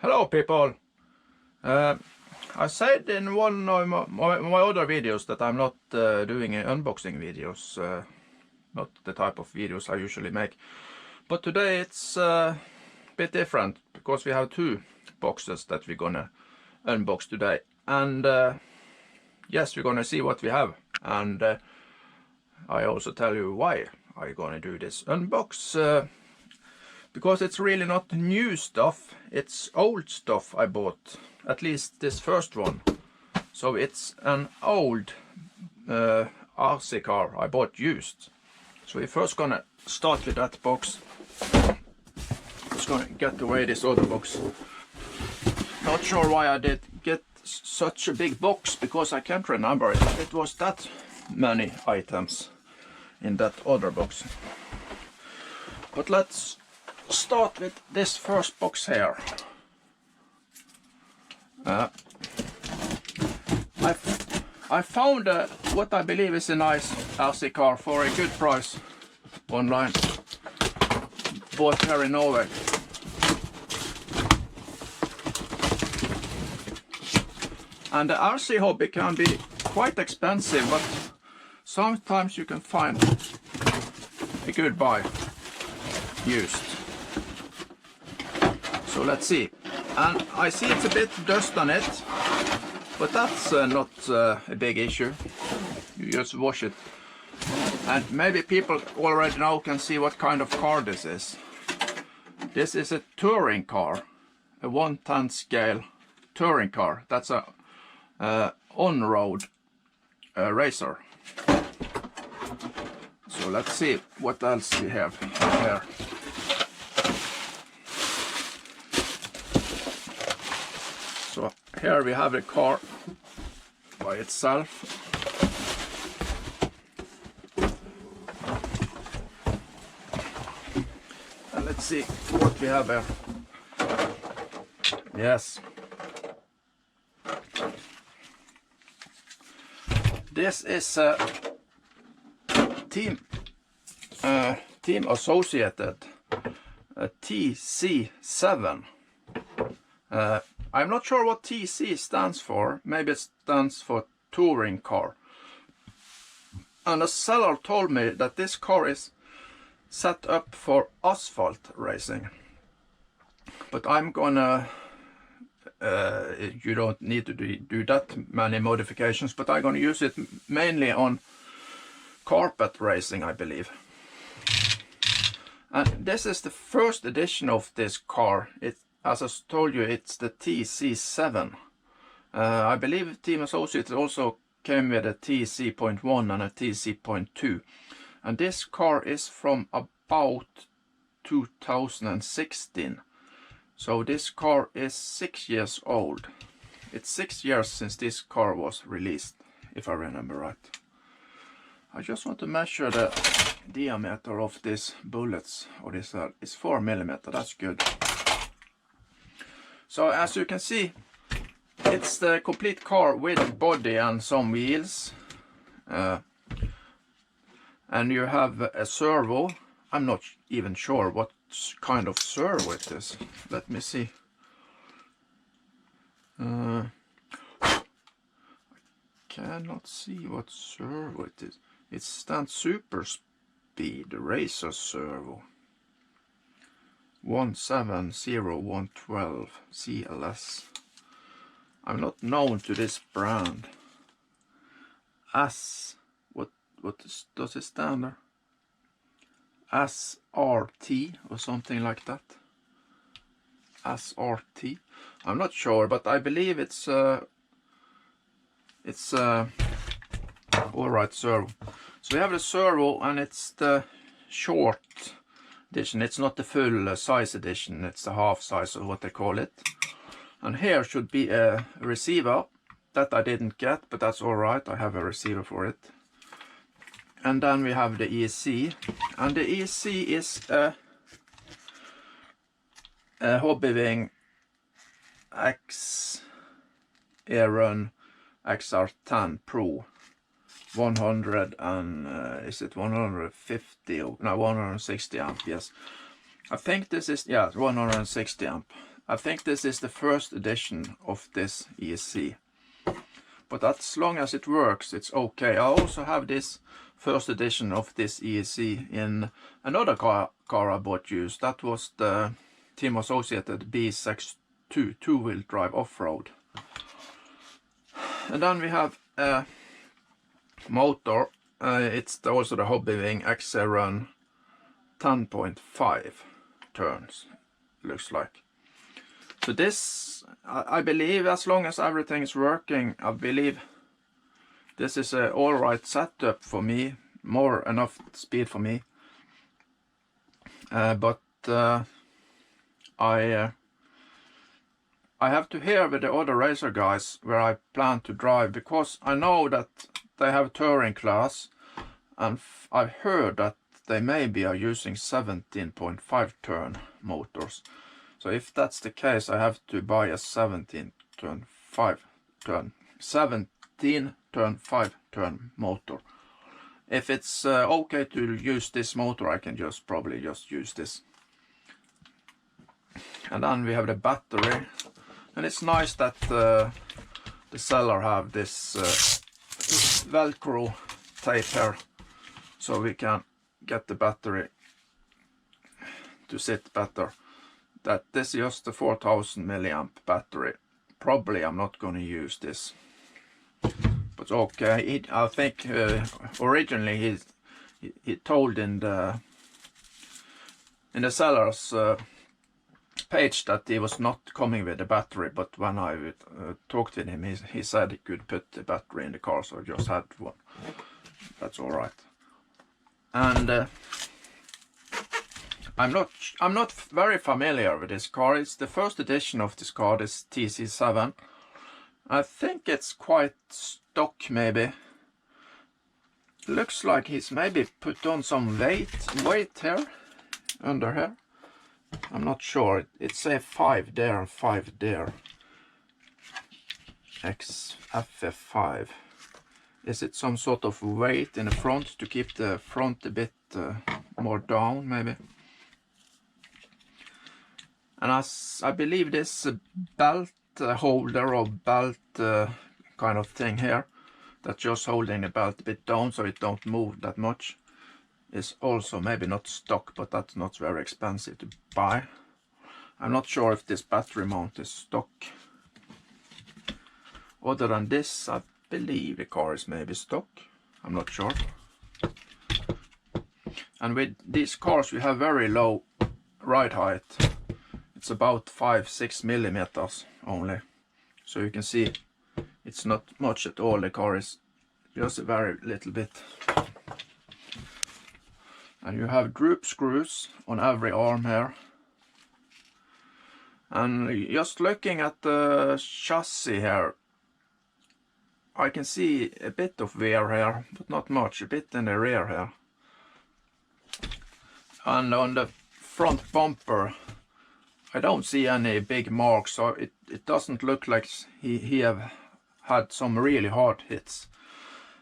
Hello people! I said in one of my other videos that I'm not doing unboxing videos, not the type of videos I usually make. But today it's a bit different because we have two boxes that we're gonna unbox today. And yes, we're gonna see what we have. And I also tell you why I'm gonna do this unbox. Because it's really not new stuff, it's old stuff I bought, at least this first one. So it's an old RC car I bought used. So we're first gonna start with that box. Just gonna get away this other box. Not sure why I did get such a big box, because I can't remember it. It was that many items in that other box. But let's start with this first box here. I found what I believe is a nice RC car for a good price online. Bought here in Norway. And the RC hobby can be quite expensive, but sometimes you can find a good buy used. So let's see. And I see it's a bit dust on it, but that's not a big issue. You just wash it. And maybe people already now can see what kind of car this is. This is a touring car, a 1/10 scale touring car. That's a on-road racer. So let's see what else we have here. So here we have the car by itself. And let's see what we have here. Yes. This is a Team Associated TC7. I'm not sure what TC stands for. Maybe it stands for touring car. And the seller told me that this car is set up for asphalt racing. But I'm gonna, you don't need to do that many modifications, but I'm gonna use it mainly on carpet racing, I believe. And this is the first edition of this car. As I told you, it's the TC7. I believe Team Associated also came with a TC.1 and a TC.2. And this car is from about 2016. So this car is 6 years old. It's 6 years since this car was released, if I remember right. I just want to measure the diameter of these bullets, or this is 4mm. That's good. So as you can see, it's the complete car with body and some wheels. And you have a servo. I'm not even sure what kind of servo it is. Let me see. I cannot see what servo it is. It stands Super Speed Racer Servo. 170112 CLS. I'm not known to this brand. Does it stand there? SRT or something like that. SRT. I'm not sure, but I believe it's alright servo. So we have the servo, and it's the short edition. It's not the full size edition, it's the half size or what they call it. And here should be a receiver that I didn't get, but that's alright, I have a receiver for it. And then we have the EC, and the EC is a Hobbywing X Aeron XR10 Pro 100 and is it 150 or no 160 amp? Yes, I think this is, yeah, 160 amp. I think this is the first edition of this ESC. But as long as it works, it's okay. I also have this first edition of this ESC in another car I bought used. That was the Team Associated B62 two-wheel drive off-road. And then we have a motor. It's also the Hobbywing XC-Run 10.5 turns, looks like. So this, I believe, as long as everything is working, I believe this is an alright setup for me, more enough speed for me. But I have to hear with the other racer guys where I plan to drive, because I know that they have touring class, and I've heard that they maybe are using 17.5 turn motors. So if that's the case, I have to buy a 17 turn 5 turn motor. If it's okay to use this motor, I can probably just use this. And then we have the battery, and it's nice that the seller have this Velcro tape here, so we can get the battery to sit better. That this is just a 4000 milliamp battery. Probably I'm not going to use this, but okay. I think originally he told in the seller's page that he was not coming with the battery, but when I talked with him, he said he could put the battery in the car, so I just had one. That's all right. And I'm not very familiar with this car. It's the first edition of this car, this TC7. I think it's quite stock, maybe. Looks like he's maybe put on some weight here, under here. I'm not sure. It says 5 there and 5 there. FF5. Is it some sort of weight in the front to keep the front a bit more down, maybe? And I believe this belt holder or belt kind of thing here, that's just holding the belt a bit down so it don't move that much, is also maybe not stock, but that's not very expensive to buy. I'm not sure if this battery mount is stock. Other than this, I believe the car is maybe stock. I'm not sure. And with these cars we have very low ride height. It's about 5-6 millimeters only. So you can see it's not much at all. The car is just a very little bit. And you have droop screws on every arm here. And just looking at the chassis here, I can see a bit of wear here, but not much, a bit in the rear here. And on the front bumper, I don't see any big marks, so it doesn't look like he have had some really hard hits.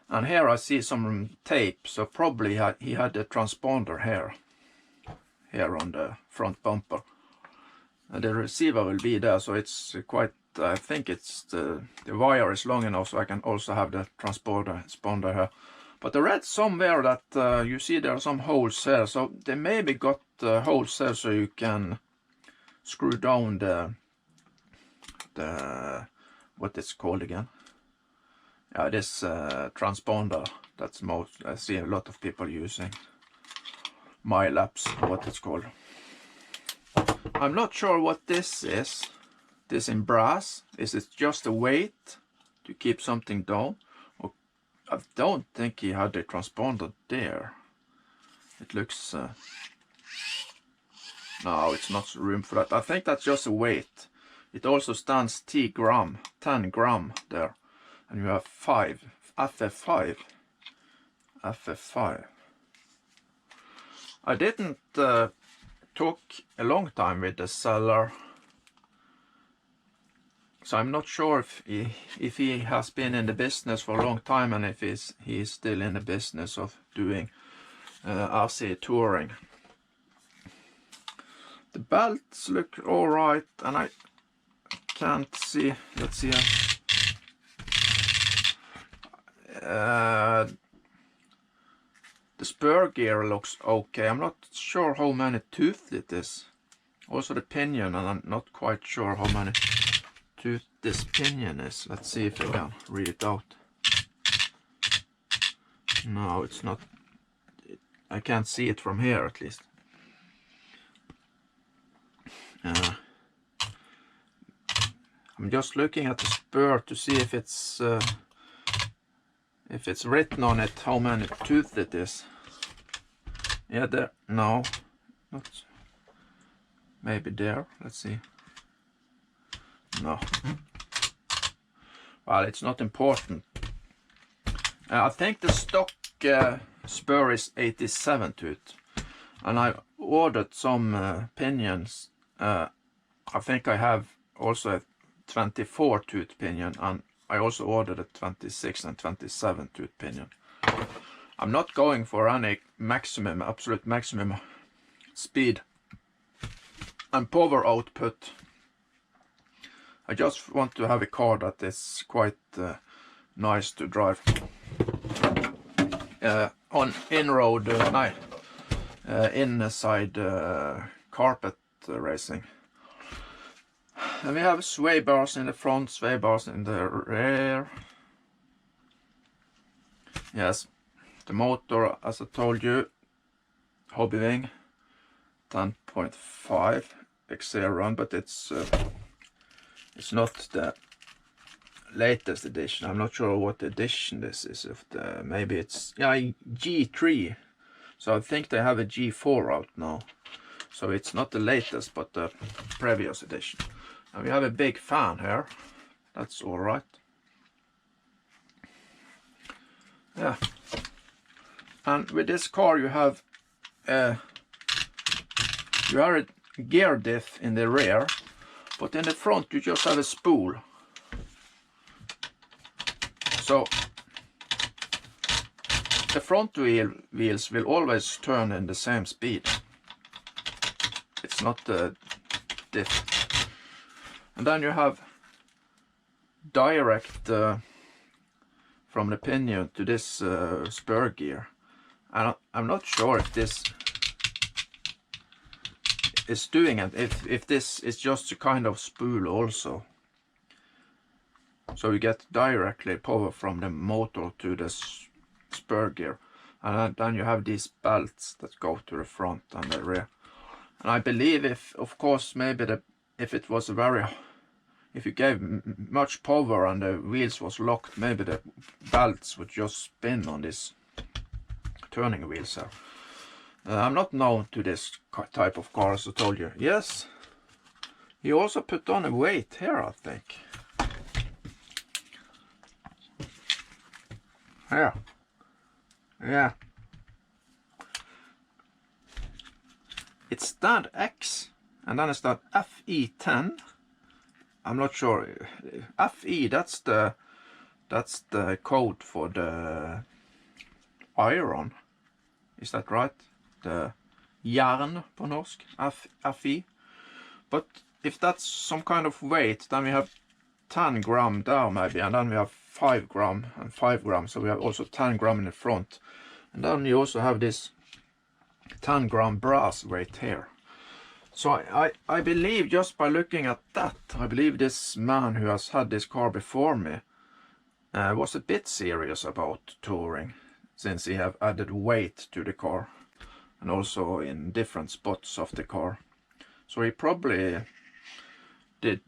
And here I see some tape, so probably he had a transponder here on the front bumper. And the receiver will be there, so it's quite, I think it's the wire is long enough so I can also have the transponder here. But I read somewhere that you see there are some holes here, so they maybe got holes here so you can screw down the what it's called again. Yeah, this transponder. That's most I see a lot of people using. MyLapse, what it's called. I'm not sure what this is. This in brass. Is it just a weight to keep something down? Or I don't think he had a transponder there. It looks no, it's not room for that. I think that's just a weight. It also stands 10 gram there. And you have 5, FF5. FF5. I didn't talk a long time with the seller, so I'm not sure if he has been in the business for a long time and if he's still in the business of doing RC touring. The belts look alright, and I can't see, let's see. The spur gear looks okay. I'm not sure how many tooth it is. Also the pinion, and I'm not quite sure how many tooth this pinion is. Let's see if I can read it out. No, it's not. I can't see it from here at least. I'm just looking at the spur to see if it's written on it how many tooth it is. Yeah, there. No, not. Maybe there. Let's see. No. Well, it's not important. I think the stock spur is 87 tooth, and I ordered some pinions. I think I have also a 24 tooth pinion, and I also ordered a 26 and 27 tooth pinion. I'm not going for any maximum, absolute maximum speed and power output. I just want to have a car that is quite nice to drive on in-road, inside carpet racing. And we have sway bars in the front, sway bars in the rear. Yes, the motor, as I told you, Hobby Wing 10.5 XR run, but it's not the latest edition. I'm not sure what edition this is. If maybe it's G3. So I think they have a G4 out now. So it's not the latest, but the previous edition. And we have a big fan here. That's all right. Yeah. And with this car you have a gear diff in the rear, but in the front you just have a spool. So the front wheels will always turn in the same speed. It's not the diff. And then you have direct from the pinion to this spur gear. And I'm not sure if this is doing it, if this is just a kind of spool also. So you get directly power from the motor to the spur gear. And then you have these belts that go to the front and the rear. And I believe of course, maybe if it was if you gave much power and the wheels was locked, maybe the belts would just spin on this turning wheels here. I'm not known to this type of car, as I told you. Yes, he also put on a weight here, I think. Here. Yeah. It's stand X, and then it's that FE10. I'm not sure. FE, that's the code for the iron. Is that right? The järn på norsk, FE. But if that's some kind of weight, then we have 10 gram there maybe, and then we have 5 gram and 5 gram, so we have also 10 gram in the front. And then you also have this 10 gram brass weight here. So I believe, just by looking at that, I believe this man who has had this car before me was a bit serious about touring, since he have added weight to the car and also in different spots of the car. So he probably did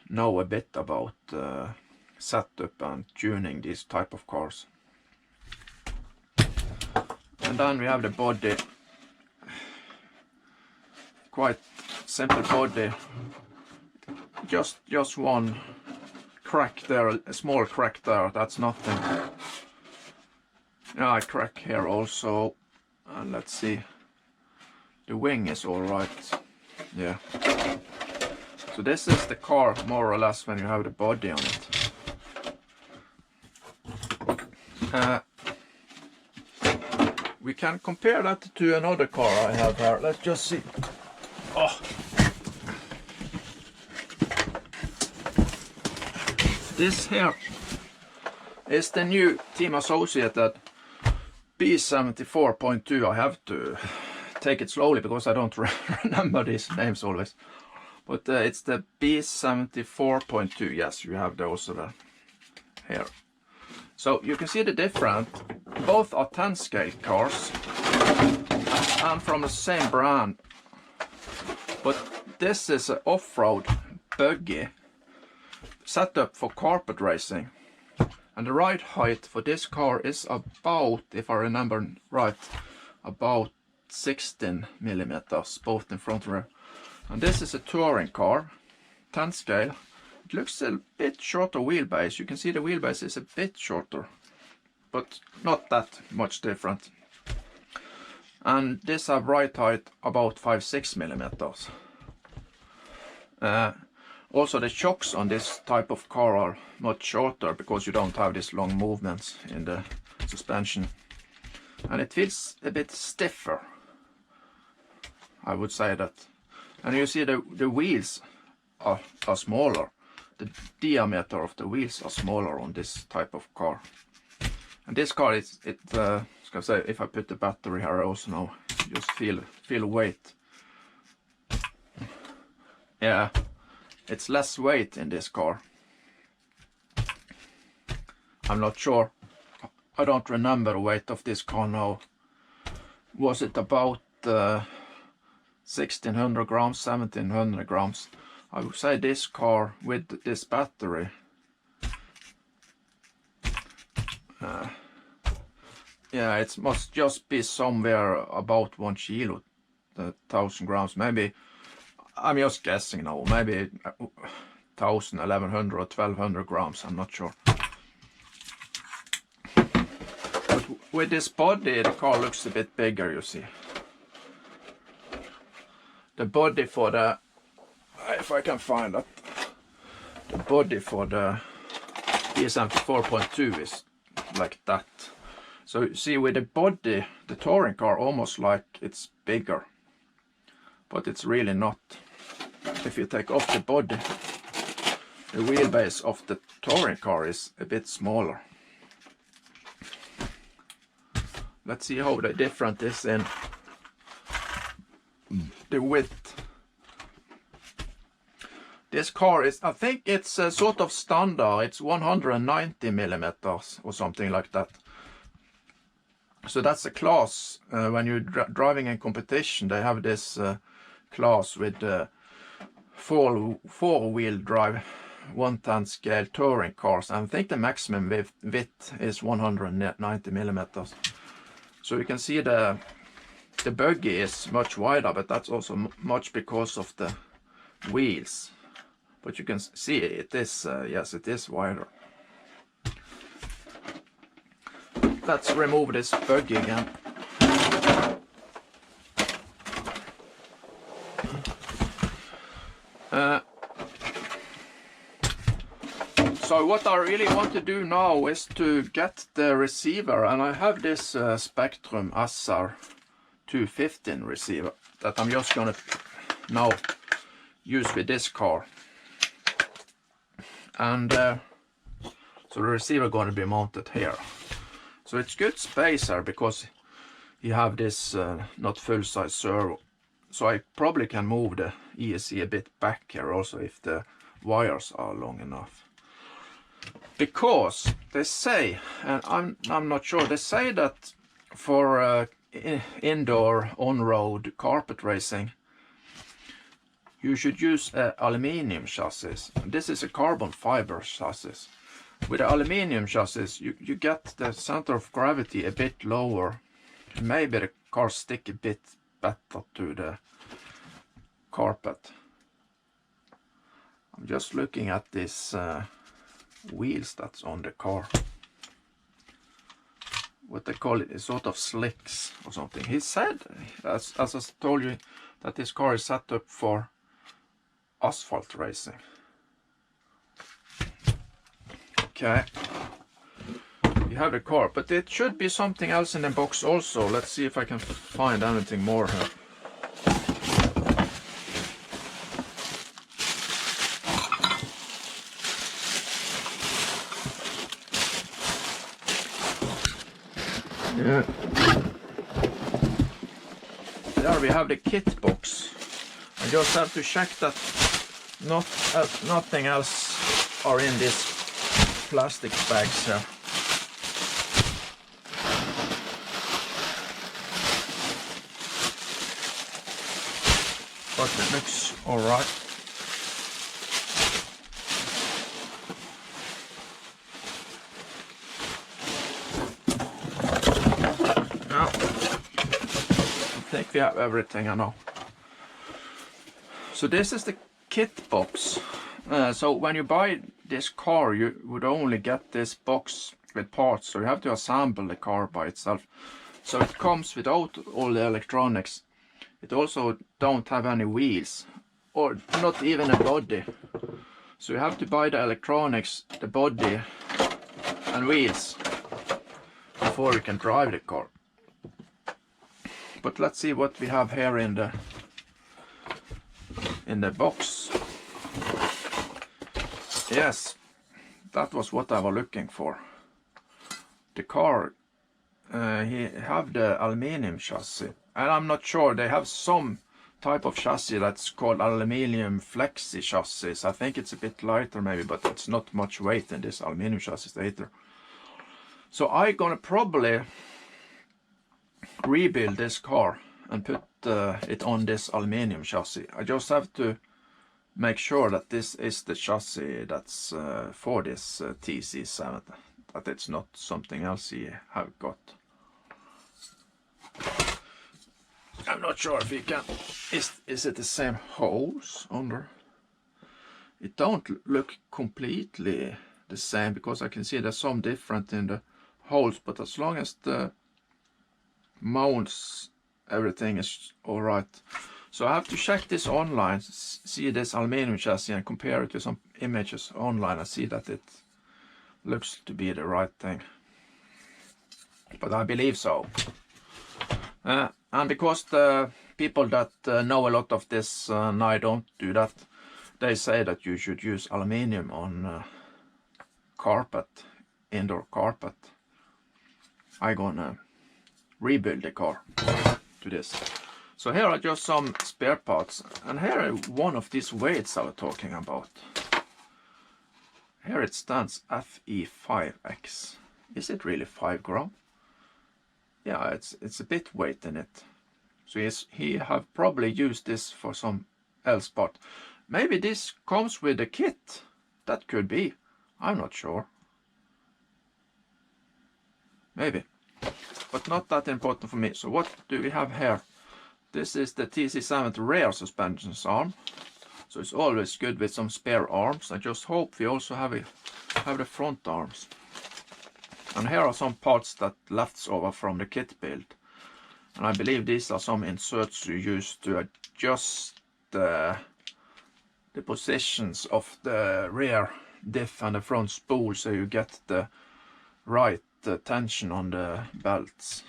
know a bit about setup and tuning these type of cars. And then we have the body. Quite simple body. Just one crack there, a small crack there. That's nothing. Yeah, a crack here also. And let's see. The wing is all right. Yeah. So this is the car more or less when you have the body on it. We can compare that to another car I have here. Let's just see. Oh. This here is the new Team Associated TC7.1. I have to take it slowly because I don't remember these names always. But it's the TC7.1. Yes, you have those here. So you can see the difference. Both are 10 scale cars and from the same brand. But this is an off-road buggy set up for carpet racing. And the ride height for this car is about, if I remember right, about 16 millimeters, both in front and rear. And this is a touring car, 10 scale. It looks a bit shorter wheelbase. You can see the wheelbase is a bit shorter, but not that much different. And this have ride height about 5-6 millimeters. Also the shocks on this type of car are much shorter because you don't have these long movements in the suspension. And it feels a bit stiffer, I would say that. And you see the wheels are smaller. The diameter of the wheels are smaller on this type of car. And this car is, say, if I put the battery here also now, just feel weight. Yeah. It's less weight in this car. I'm not sure. I don't remember the weight of this car now. Was it about 1600 grams, 1700 grams? I would say this car with this battery. Yeah, it must just be somewhere about 1 kilo, 1000 grams, maybe. I'm just guessing now, maybe 1000, 1100 or 1200 grams, I'm not sure. But with this body, the car looks a bit bigger, you see. The body for the, if I can find it, the body for the TC7.1 is like that. So you see with the body, the touring car almost like it's bigger, but it's really not. If you take off the body, the wheelbase of the touring car is a bit smaller. Let's see how the difference is in the width. This car is, I think it's a sort of standard, it's 190 millimeters or something like that. So that's a class, when you're driving in competition, they have this class with four-wheel drive 110 scale touring cars, and I think the maximum width is 190 millimeters. So you can see the buggy is much wider, but that's also much because of the wheels. But you can see it is, yes, it is wider. Let's remove this buggy again. So what I really want to do now is to get the receiver, and I have this Spectrum SR 215 receiver that I'm just gonna now use with this car. And so the receiver gonna be mounted here. So it's good space here because you have this not full-size servo. So I probably can move the ESC a bit back here also if the wires are long enough. Because they say, and I'm not sure, they say that for indoor on-road carpet racing, you should use an aluminium chassis. This is a carbon fiber chassis. With the aluminium chassis, you get the center of gravity a bit lower. Maybe the car stick a bit better to the carpet. I'm just looking at this wheels that's on the car. What they call it is sort of slicks or something. He said, as I told you, that this car is set up for asphalt racing. Okay, you have the car, but it should be something else in the box also. Let's see if I can find anything more here. Yeah. There we have the kit box. I just have to check that nothing else are in this plastic bags here. But it looks alright. Now, I think we have everything I know. So this is the kit box. So when you buy this car, you would only get this box with parts, so you have to assemble the car by itself. So it comes without all the electronics. It also don't have any wheels, or not even a body. So you have to buy the electronics, the body and wheels before you can drive the car. But let's see what we have here in the box. Yes, that was what I was looking for. The car, he have the aluminium chassis, and I'm not sure, they have some type of chassis that's called aluminium flexi chassis. I think it's a bit lighter maybe, but it's not much weight in this aluminium chassis either. So I'm gonna probably rebuild this car and put it on this aluminium chassis. I just have to make sure that this is the chassis that's for this TC7, that it's not something else he have got. I'm not sure if you can, is it the same holes under? It don't look completely the same, because I can see there's some different in the holes, but as long as the mounts, everything is alright. So I have to check this online, see this aluminium chassis and compare it to some images online and see that it looks to be the right thing. But I believe so. And because the people that know a lot of this and I don't do that, they say that you should use aluminium on carpet, indoor carpet. I'm gonna rebuild the car to this. So here are just some spare parts, and here are one of these weights I was talking about. Here it stands FE5X. Is it really 5 grams? Yeah, it's a bit weight in it. So he have probably used this for some else part. Maybe this comes with a kit. That could be. I'm not sure. Maybe. But not that important for me. So what do we have here? This is the TC7 rear suspensions arm. So it's always good with some spare arms. I just hope we also have the front arms. And here are some parts that left over from the kit build. And I believe these are some inserts you use to adjust the positions of the rear diff and the front spool, so you get the right tension on the belts.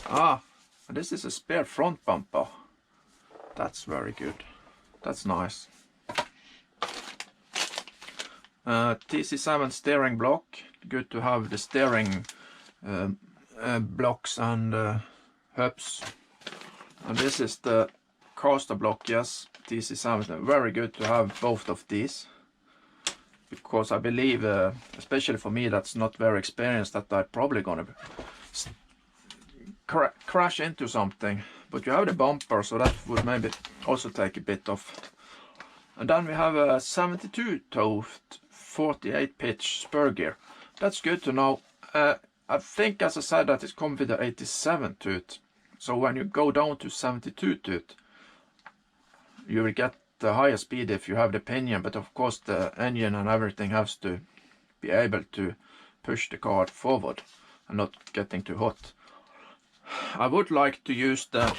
Ah, this is a spare front bumper. That's very good. That's nice. TC7 steering block. Good to have the steering blocks and hubs. And this is the caster block. Yes, TC7. Very good to have both of these, because I believe, especially for me that's not very experienced, that I'm probably gonna crash into something. But you have the bumper, so that would maybe also take a bit off. And then we have a 72 toe 48 pitch spur gear. That's good to know. I think, as I said, that it comes with the 87 tooth. So when you go down to 72 tooth, you will get the higher speed if you have the pinion. But of course the engine and everything has to be able to push the car forward and not getting too hot. I would like to use the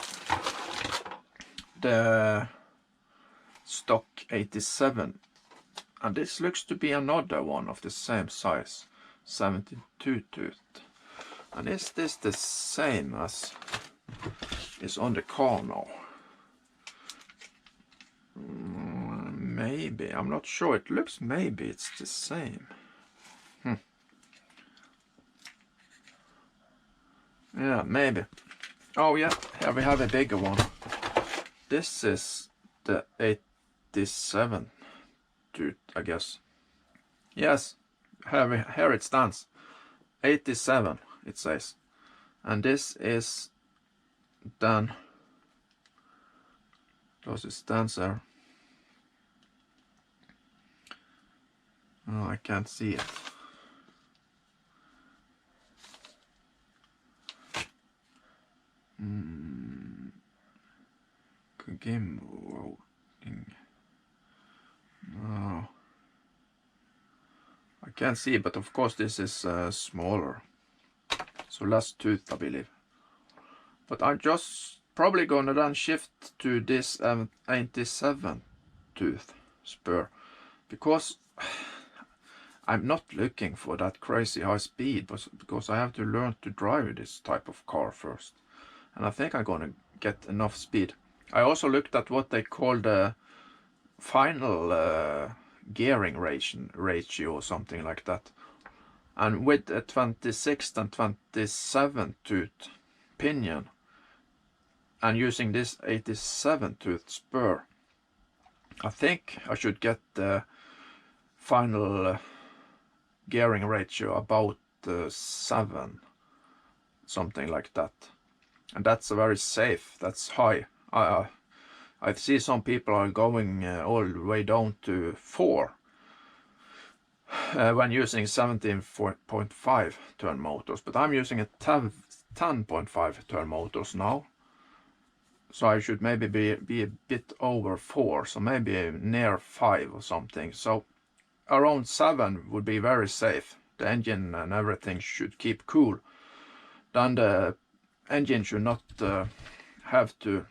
stock 87, and this looks to be another one of the same size, 72 tooth. And is this the same as is on the car now? Maybe, I'm not sure. It looks, maybe it's the same. Yeah, maybe. Oh yeah, here we have a bigger one. This is the 87 tooth, I guess. Yes, here it stands. 87 it says. And this is then, does it stand there? Oh, I can't see it. Game voting. No, I can't see, but of course this is smaller, so less tooth, I believe. But I'm just probably gonna then shift to this 87 tooth spur, because I'm not looking for that crazy high speed, but because I have to learn to drive this type of car first, and I think I'm gonna get enough speed. I also looked at what they call the final gearing ratio or something like that, and with a 26th and 27 tooth pinion and using this 87 tooth spur, I think I should get the final gearing ratio about 7, something like that, and that's very safe. That's high. I see some people are going all the way down to 4 when using 17.5 turn motors, but I'm using a 10.5 turn motors now, so I should maybe be a bit over 4, so maybe near 5 or something. So around 7 would be very safe. The engine and everything should keep cool. Then the engine should not have to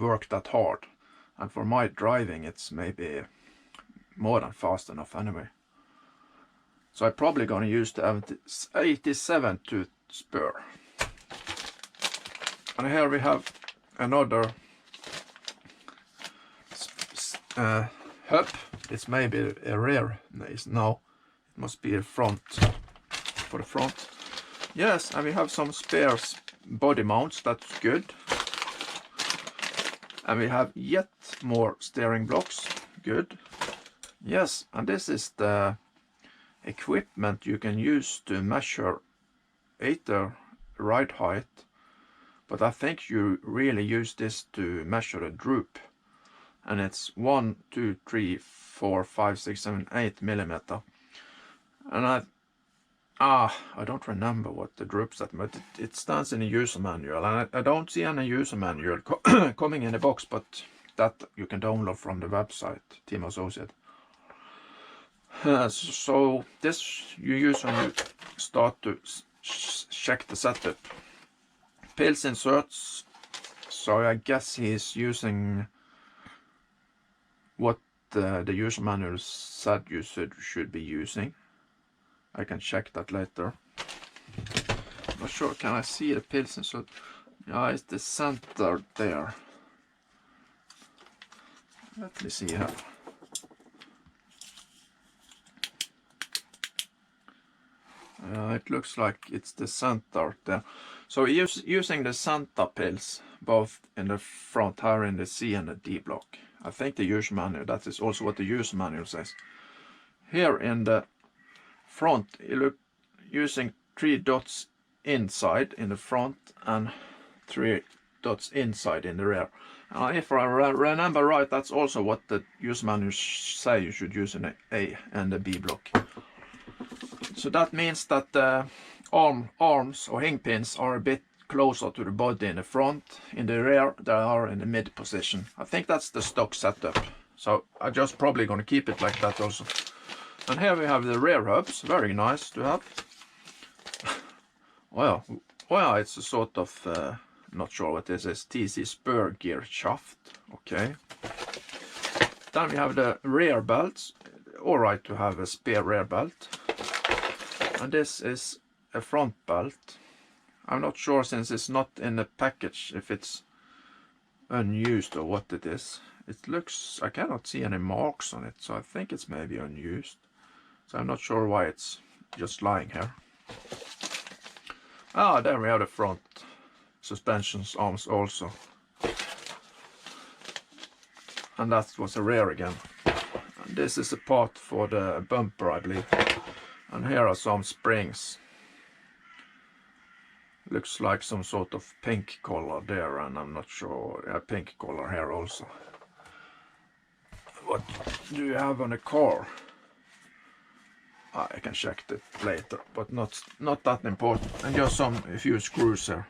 work that hard, and for my driving it's maybe more than fast enough anyway. So I'm probably gonna use the 87 tooth spur. And here we have another hub. It's maybe a rear. No, it must be a front, for the front. Yes, and we have some spare body mounts. That's good. And we have yet more steering blocks. Good. Yes, and this is the equipment you can use to measure either ride height, but I think you really use this to measure the droop, and it's 1, 2, 3, 4, 5, 6, 7, 8 millimeter. And I don't remember what the droop set, but it stands in the user manual, and I don't see any user manual coming in the box, but that you can download from the website Team Associated. So this you use when you start to check the setup. Pills inserts, so I guess he's using what the user manual said you should be using. I can check that later. I'm not sure, can I see the pills insert? Yeah, it's the center there. Let me see here. It looks like it's the center there. So using the center pills both in the front here in the C and the D block. I think the user manual, that is also what the user manual says. Here in the front, you look using 3 dots inside in the front and 3 dots inside in the rear. If I remember right, that's also what the user manual say you should use in the A and the B block. So that means that the arms or hing pins are a bit closer to the body in the front. In the rear, they are in the mid position. I think that's the stock setup. So I'm just probably going to keep it like that also. And here we have the rear hubs. Very nice to have. Well, it's a sort of, not sure what this is, TC spur gear shaft. Okay. Then we have the rear belts. All right to have a spare rear belt. And this is a front belt. I'm not sure, since it's not in the package, if it's unused or what it is. It looks, I cannot see any marks on it, so I think it's maybe unused. So I'm not sure why it's just lying here. Ah, there we have the front suspension arms also. And that was a rear again. And this is a part for the bumper, I believe. And here are some springs. Looks like some sort of pink color there, and I'm not sure. Yeah, pink color here also. What do you have on the car? I can check that later, but not that important. And just a few screws here.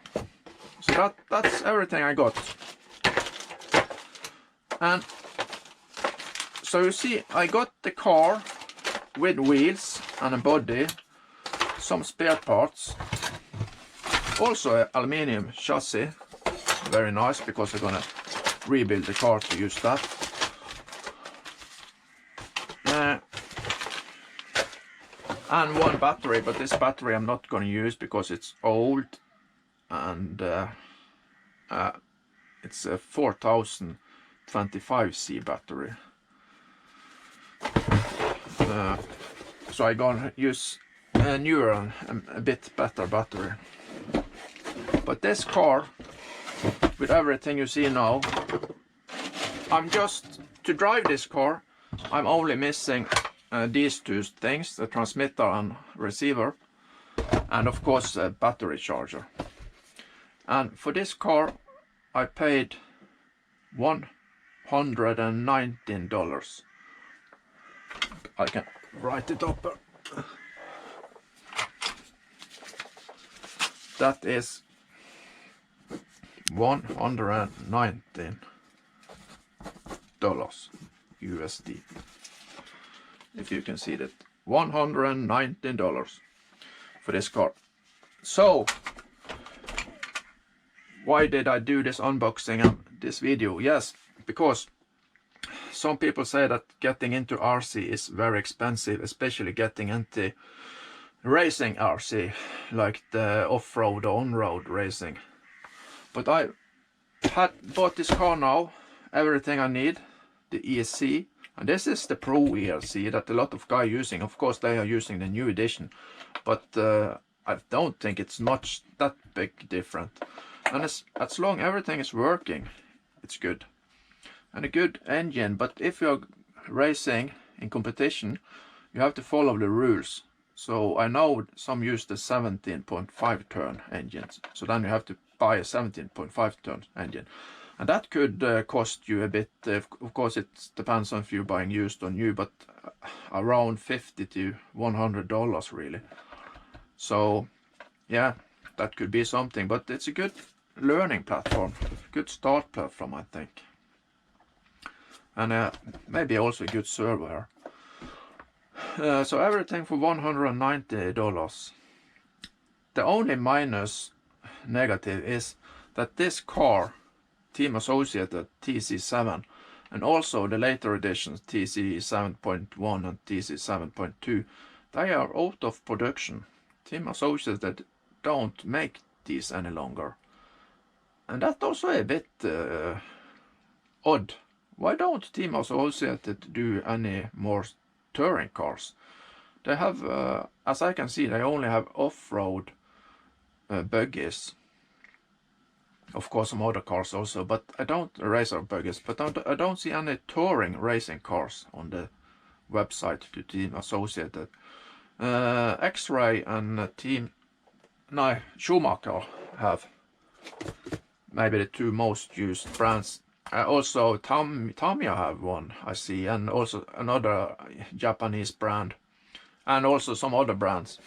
So that's everything I got. And so you see, I got the car with wheels and a body, some spare parts, also an aluminium chassis, very nice because I'm gonna rebuild the car to use that. And one battery, but this battery I'm not gonna use because it's old, and it's a 4025C battery. So I'm gonna use a newer and a bit better battery. But this car, with everything you see now, to drive this car, I'm only missing these two things, the transmitter and receiver, and of course a battery charger. And for this car I paid $119. I can write it up. That is $119 USD. If you can see that, $119 for this car. So why did I do this unboxing and this video? Yes, because some people say that getting into RC is very expensive, especially getting into racing RC, like the off-road or on-road racing. But I had bought this car now, everything I need, the ESC, and this is the Pro ESC that a lot of guys using. Of course they are using the new edition, but I don't think it's that big different. And as long everything is working, it's good. And a good engine, but if you're racing in competition, you have to follow the rules. So I know some use the 17.5 turn engines, so then you have to buy a 17.5 turn engine, and that could cost you a bit. Of course it depends on if you're buying used or new, but around $50 to $100 really. So yeah, that could be something, but it's a good learning platform, good start platform, I think. And maybe also a good server. So everything for $190. The only negative is that this car, Team Associated TC7, and also the later editions TC7.1 and TC7.2, they are out of production. Team Associated don't make these any longer. And that's also a bit odd. Why don't Team Associated do any more touring cars? They have, as I can see, they only have off-road buggies. Of course some other cars also, but I don't, racer buggies, but I don't see any touring racing cars on the website to Team Associated. X-Ray and Schumacher have maybe the two most used brands. Also Tamiya have one, I see, and also another Japanese brand, and also some other brands,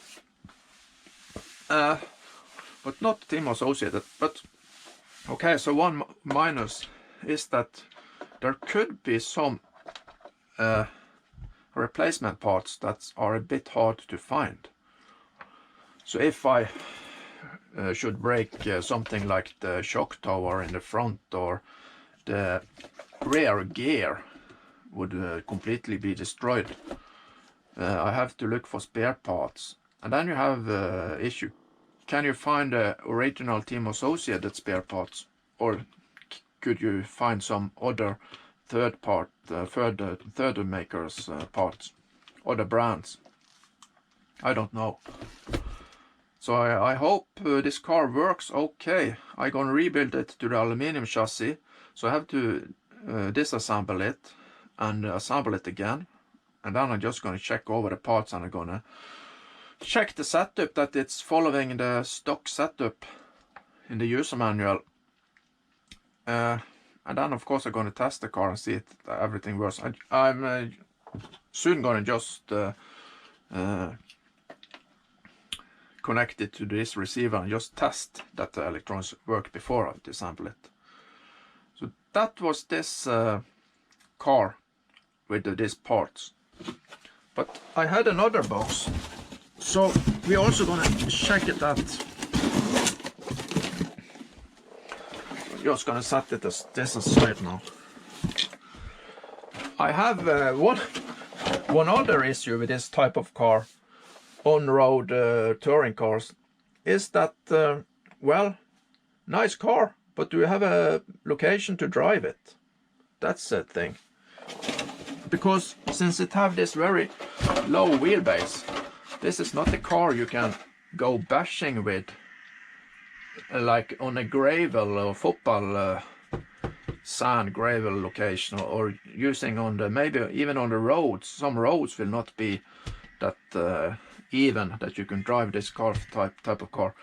but not Team Associated. But okay, so one minus is that there could be some replacement parts that are a bit hard to find. So if I should break something like the shock tower in the front, or the rear gear would completely be destroyed, I have to look for spare parts. And then you have the issue, can you find the original Team Associated spare parts, or could you find some other third makers parts, other brands? I don't know. So I hope this car works okay. I'm gonna rebuild it to the aluminum chassis, so I have to disassemble it and assemble it again, and then I'm just gonna check over the parts, and I'm gonna check the setup that it's following the stock setup in the user manual. And then of course I'm gonna test the car and see if everything works. I'm soon gonna just connect it to this receiver and just test that the electronics work before I disassemble it. So that was this car with these parts. But I had another box, so we're also gonna check it out. I'm just gonna set it as this aside now. I have one other issue with this type of car, on-road touring cars, is that well, nice car, but do you have a location to drive it? That's the thing. Because since it have this very low wheelbase, this is not a car you can go bashing with, like on a gravel or football sand gravel location, or using on the, maybe even on the roads. Some roads will not be that even that you can drive this car type of car.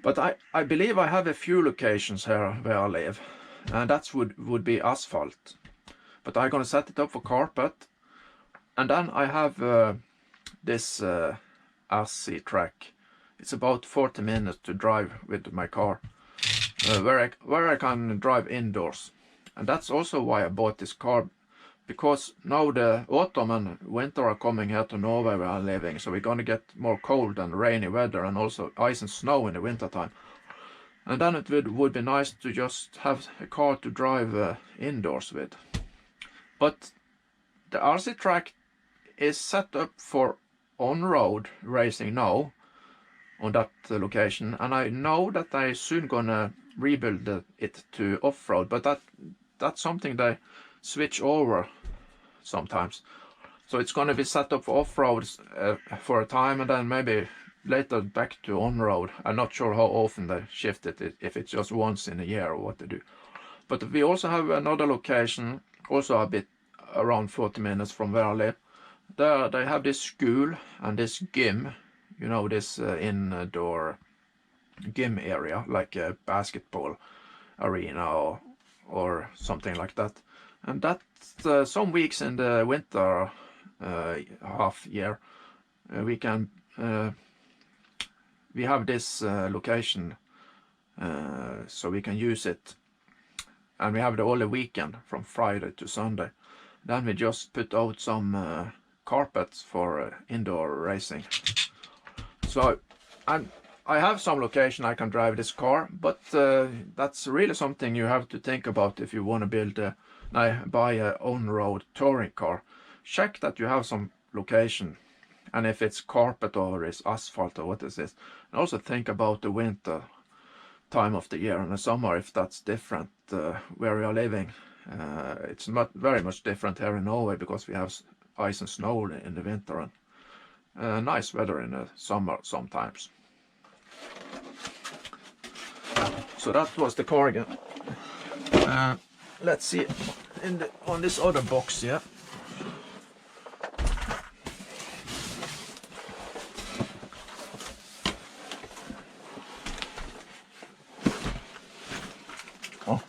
But I believe I have a few locations here where I live, and that would be asphalt. But I'm gonna set it up for carpet, and then I have this RC track. It's about 40 minutes to drive with my car, where I can drive indoors. And that's also why I bought this car, because now the autumn and winter are coming here to Norway where I'm living, so we're gonna get more cold and rainy weather, and also ice and snow in the winter time. And then it would be nice to just have a car to drive indoors with. But the RC track is set up for on-road racing now on that location, and I know that I soon gonna rebuild it to off-road, but that's something they switch over sometimes. So it's gonna be set up for off-road for a time, and then maybe later back to on-road. I'm not sure how often they shift it, if it's just once in a year or what they do. But we also have another location, also a bit around 40 minutes from where I live. There they have this school and this gym, you know, this indoor gym area, like a basketball arena or something like that. And that's some weeks in the winter half year we have this location, so we can use it, and we have it all the weekend from Friday to Sunday. Then we just put out some carpets for indoor racing. So I have some location I can drive this car, but that's really something you have to think about if you want to buy a on-road touring car. Check that you have some location, and if it's carpet or it's asphalt or what is this. And also think about the winter time of the year and the summer, if that's different where we are living. It's not very much different here in Norway, because we have ice and snow in the winter and nice weather in the summer sometimes. So that was the car again. Let's see on this other box here. Oh.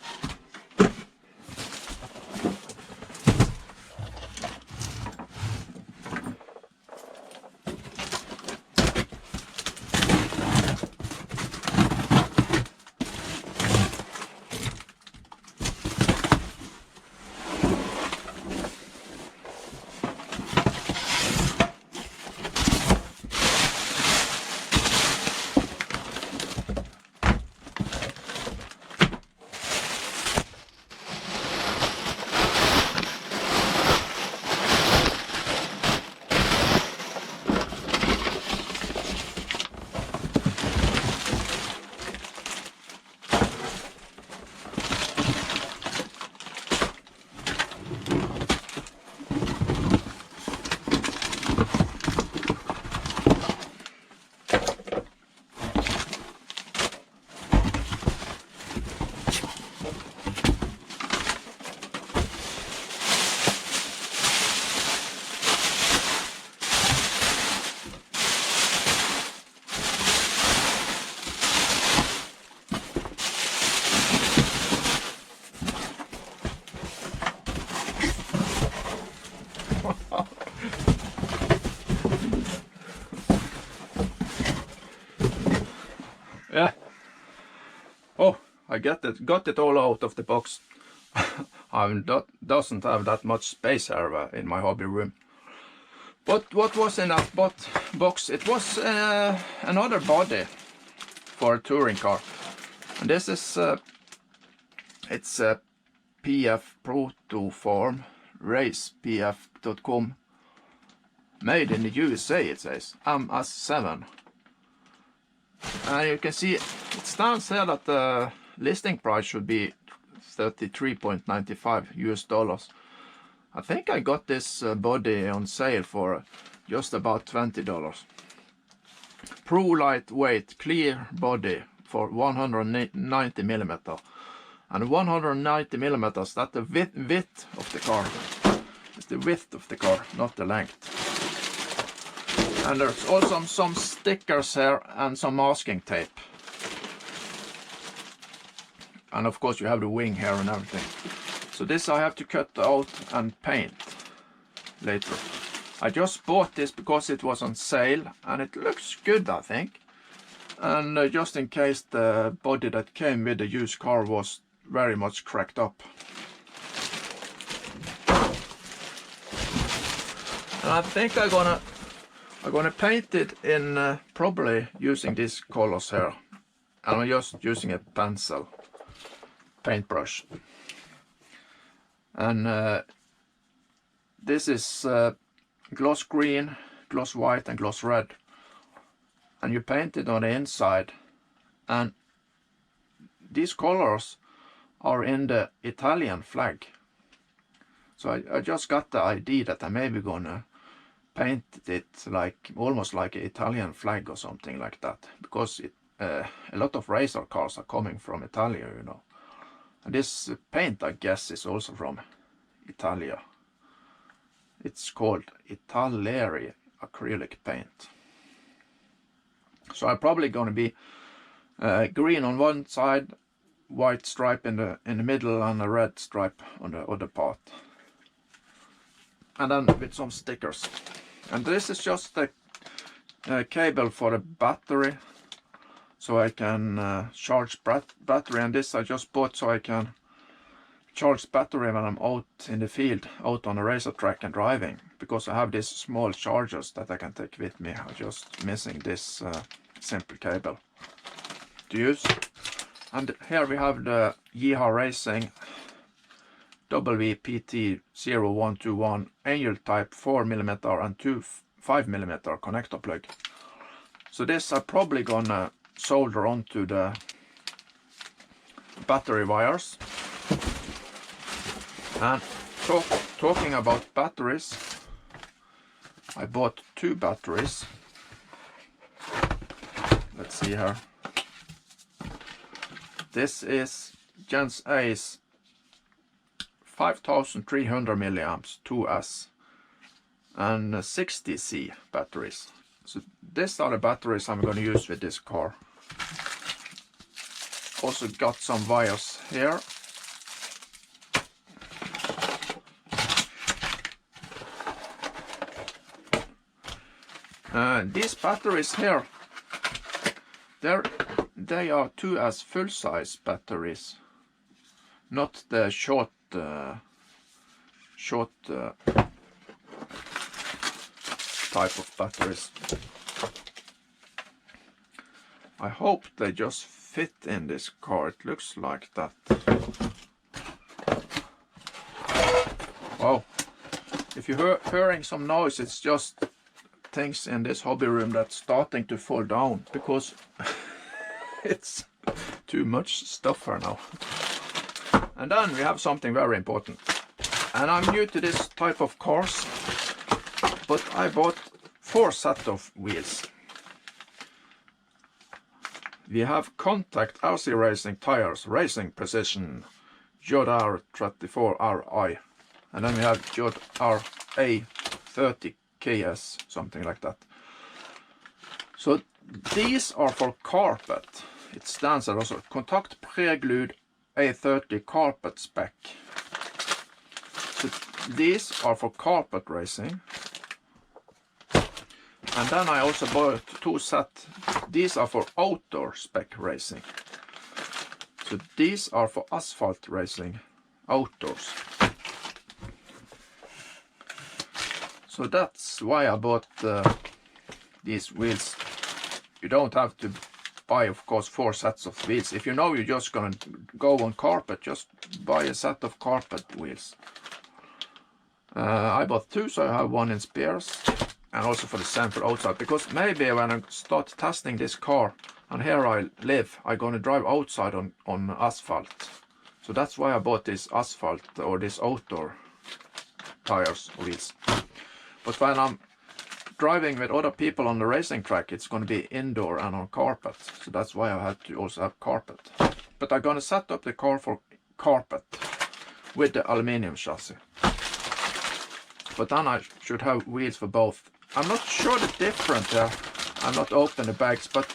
got it all out of the box. Doesn't have that much space here in my hobby room. But what was in that box? It was another body for a touring car. And this is it's a PF Protoform racepf.com, made in the USA, it says, MS7. And you can see it stands here that the listing price should be $33.95 US. I think I got this body on sale for just about $20. Pro lightweight clear body for 190 millimeter. And 190 millimeters, that's the width of the car. It's the width of the car, not the length. And there's also some stickers here and some masking tape. And of course you have the wing here and everything. So this I have to cut out and paint later. I just bought this because it was on sale and it looks good, I think. And just in case the body that came with the used car was very much cracked up. And I think I'm gonna paint it in probably using these colors here. And I'm just using a pencil paintbrush. And this is gloss green, gloss white and gloss red. And you paint it on the inside. And these colors are in the Italian flag. So I just got the idea that I'm maybe gonna paint it like almost like an Italian flag or something like that, because a lot of racer cars are coming from Italy, you know. And this paint, I guess, is also from Italia. It's called Italeri acrylic paint. So I'm probably gonna be green on one side, white stripe in the middle and a red stripe on the other part, and then with some stickers. And this is just the cable for the battery, so I can charge battery. And this I just bought so I can charge battery when I'm out in the field, out on a racer track and driving, because I have these small chargers that I can take with me. I'm just missing this simple cable to use. And here we have the Yeehaw Racing WPT0121 Angel type 4mm and two 5mm connector plug. So this I'm probably gonna solder onto the battery wires. And talking about batteries, I bought two batteries. Let's see here. This is Gens Ace 5300 milliamps 2S and 60C batteries. So these are the batteries I'm going to use with this car. Also got some wires here. These batteries here, they are 2S full-size batteries, not the short type of batteries. I hope they just fit in this car. It looks like that. Wow, if you're hearing some noise, it's just things in this hobby room that's starting to fall down, because it's too much stuff here now. And then we have something very important. And I'm new to this type of cars, but I bought 4 sets of wheels. We have Contact RC Racing tires, Racing Precision, JR34RI. And then we have JRA30KS, something like that. So these are for carpet. It stands there also, Contact Pre-Glued A30 carpet spec. So these are for carpet racing. And then I also bought 2 sets. These are for outdoor spec racing. So these are for asphalt racing outdoors. So that's why I bought these wheels. You don't have to buy, of course, 4 sets of wheels. If you know you're just gonna go on carpet, just buy a set of carpet wheels. I bought 2, so I have 1 in spares, and also for the same for outside, because maybe when I start testing this car, and here I live, I'm gonna drive outside on asphalt. So that's why I bought this asphalt or this outdoor tires wheels. But when I'm driving with other people on the racing track, it's going to be indoor and on carpet. So that's why I had to also have carpet. But I'm going to set up the car for carpet with the aluminium chassis. But then I should have wheels for both. I'm not sure the difference there. I'm not open the bags, but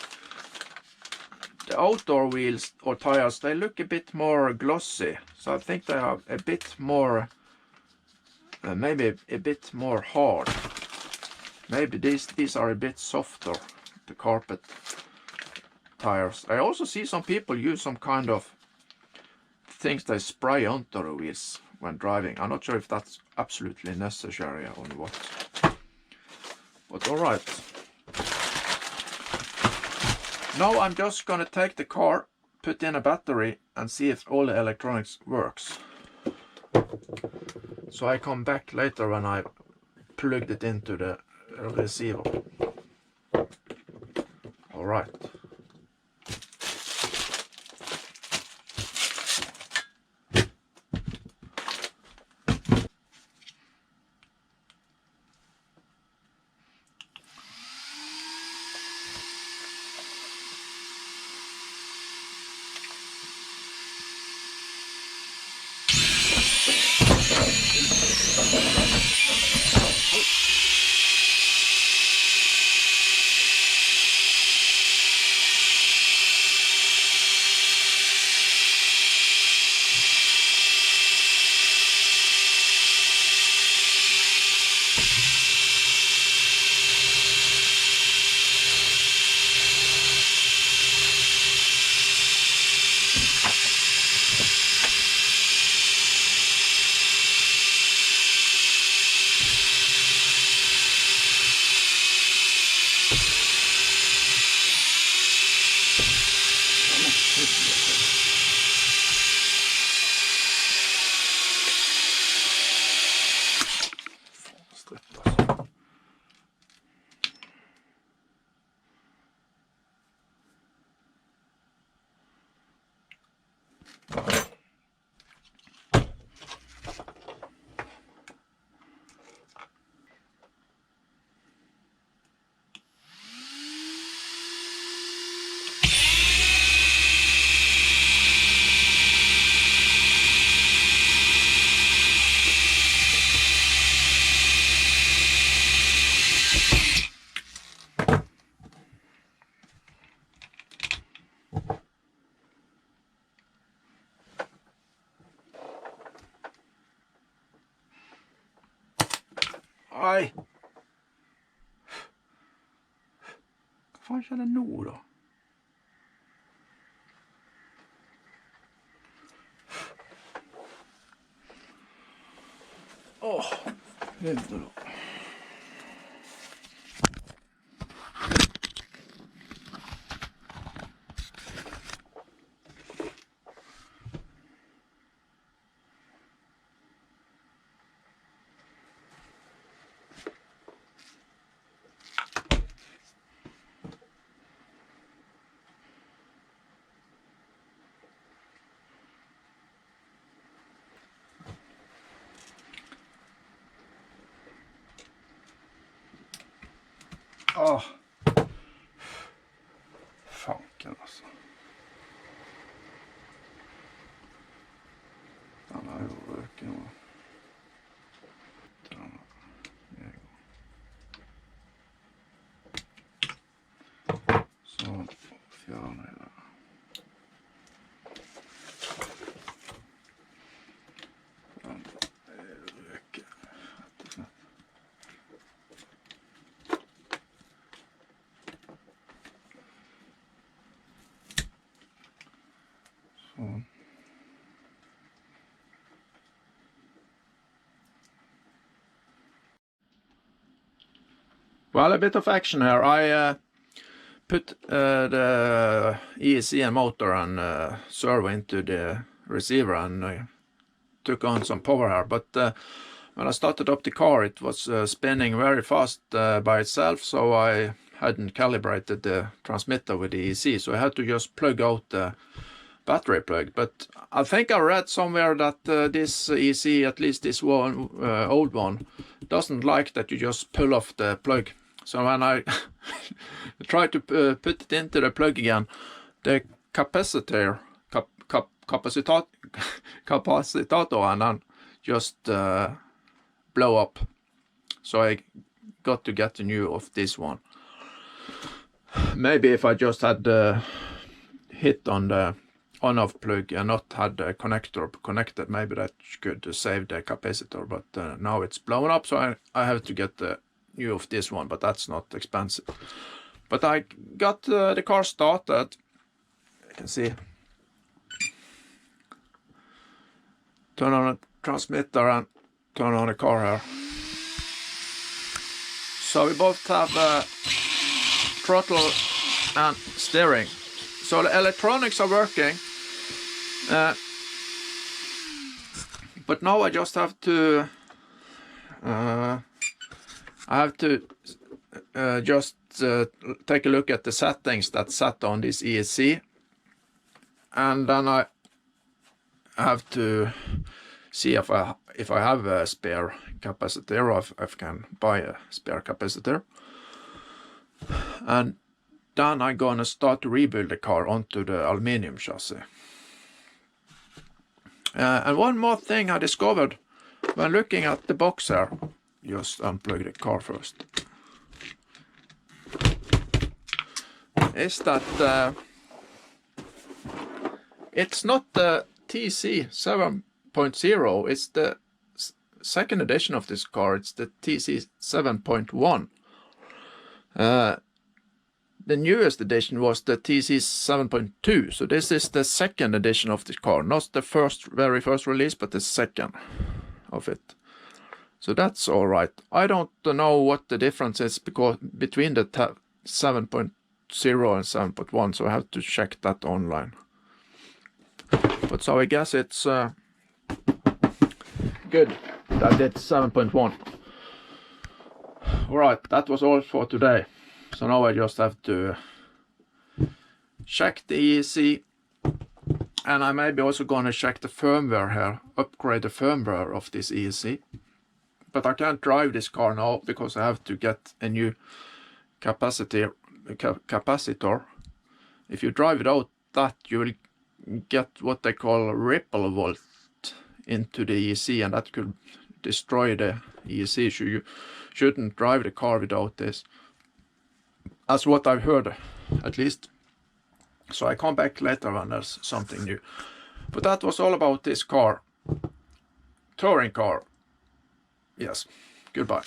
the outdoor wheels or tires, they look a bit more glossy. So I think they are a bit more, maybe a bit more hard. Maybe these are a bit softer, the carpet tires. I also see some people use some kind of things they spray onto the wheels when driving. I'm not sure if that's absolutely necessary or what. But alright. Now I'm just gonna take the car, put in a battery and see if all the electronics works. So I come back later when I plugged it into the receiver. All right. Ai! Hva faen skjer det nå, da? Åh, vent da. Åh. Fanken altså. Den er jo røken nå. Sånn, fjerner jeg det. Den er røken, rett og slett. Well, a bit of action here. I put the ESC and motor and servo into the receiver and took on some power here. But when I started up the car, it was spinning very fast by itself, so I hadn't calibrated the transmitter with the ESC, so I had to just plug out the battery plug. But I think I read somewhere that this ESC, at least this one, old one, doesn't like that you just pull off the plug. So when I tried to put it into the plug again, the capacitor and then just blow up. So I got to get the new of this one. Maybe if I just had hit on the on-off plug and not had the connector connected, maybe that could save the capacitor, but now it's blown up, so I have to get the new of this one, but that's not expensive. But I got the car started. You can see. Turn on the transmitter and turn on the car here. So we both have throttle and steering. So the electronics are working. But now I just have to just take a look at the settings that's set on this ESC, and then I have to see if I have a spare capacitor, or if I can buy a spare capacitor, and then I'm gonna start to rebuild the car onto the aluminium chassis. And one more thing I discovered when looking at the box here, just unplug the car first, is that it's not the TC7.0, it's the second edition of this car, it's the TC7.1. The newest edition was the TC7.2, so this is the second edition of this car, not the very first release, but the second of it. So that's all right. I don't know what the difference is between the 7.0 and 7.1, so I have to check that online. But so I guess it's good that it's 7.1. Alright, that was all for today. So now I just have to check the ESC, and I may be also gonna check the firmware here, upgrade the firmware of this ESC. But I can't drive this car now because I have to get a new capacitor. If you drive without that, you will get what they call ripple volt into the ESC, and that could destroy the ESC. So you shouldn't drive the car without this. That's what I've heard, at least. So I come back later when there's something new. But that was all about this car. Touring car. Yes. Goodbye.